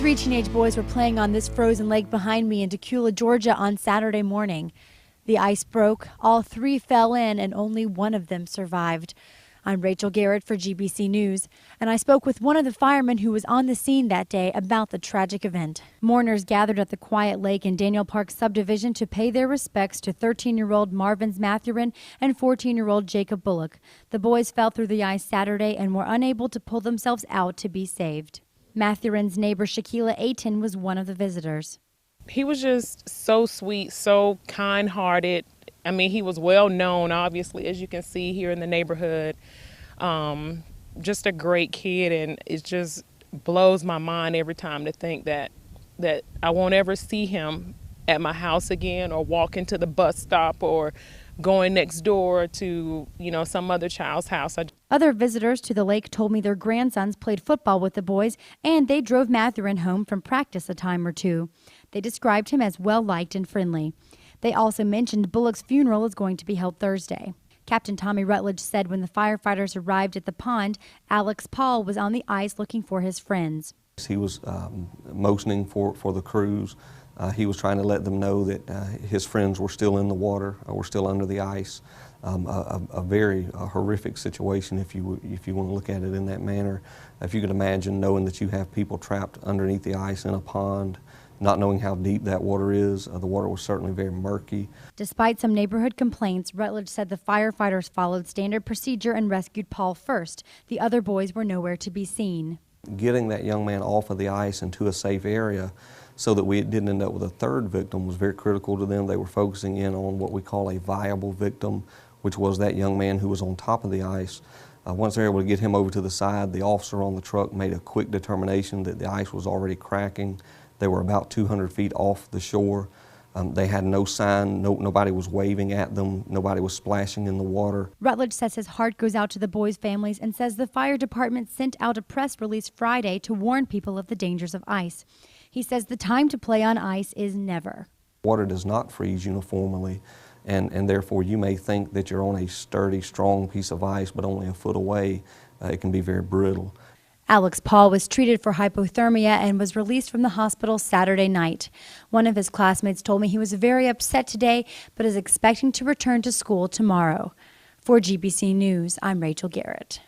3 teenage boys were playing on this frozen lake behind me in Dacula, Georgia on Saturday morning. The ice broke, all 3 fell in, and only one of them survived. I'm Rachel Garrett for GBC News, and I spoke with one of the firemen who was on the scene that day about the tragic event. Mourners gathered at the quiet lake in Daniel Park subdivision to pay their respects to 13-year-old Marvin Mathurin and 14-year-old Jacob Bullock. The boys fell through the ice Saturday and were unable to pull themselves out to be saved. Mathurin's neighbor Shakila Ayton was one of the visitors. He was just so sweet, so kind-hearted. I mean, he was well known, obviously, as you can see here in the neighborhood. Just a great kid, and it just blows my mind every time to think that I won't ever see him at my house again, or walking to the bus stop, or going next door to, some other child's house. Other visitors to the lake told me their grandsons played football with the boys, and they drove Mathurin home from practice a time or two. They described him as well-liked and friendly. They also mentioned Bullock's funeral is going to be held Thursday. Captain Tommy Rutledge said when the firefighters arrived at the pond, Alex Paul was on the ice looking for his friends. He was motioning for the crews. He was trying to let them know that his friends were still in the water, were still under the ice. A very horrific situation if you want to look at it in that manner. If you could imagine knowing that you have people trapped underneath the ice in a pond, not knowing how deep that water is. The water was certainly very murky. Despite some neighborhood complaints, Rutledge said the firefighters followed standard procedure and rescued Paul first. The other boys were nowhere to be seen. Getting that young man off of the ice into a safe area so that we didn't end up with a third victim was very critical to them. They were focusing in on what we call a viable victim, which was that young man who was on top of the ice. Once they were able to get him over to the side, the officer on the truck made a quick determination that the ice was already cracking. They were about 200 feet off the shore. They had no sign, nobody was waving at them, nobody was splashing in the water. Rutledge says his heart goes out to the boys' families and says the fire department sent out a press release Friday to warn people of the dangers of ice. He says the time to play on ice is never. Water does not freeze uniformly, and therefore you may think that you're on a sturdy, strong piece of ice, but only a foot away, it can be very brittle. Alex Paul was treated for hypothermia and was released from the hospital Saturday night. One of his classmates told me he was very upset today, but is expecting to return to school tomorrow. For GBC News, I'm Rachel Garrett.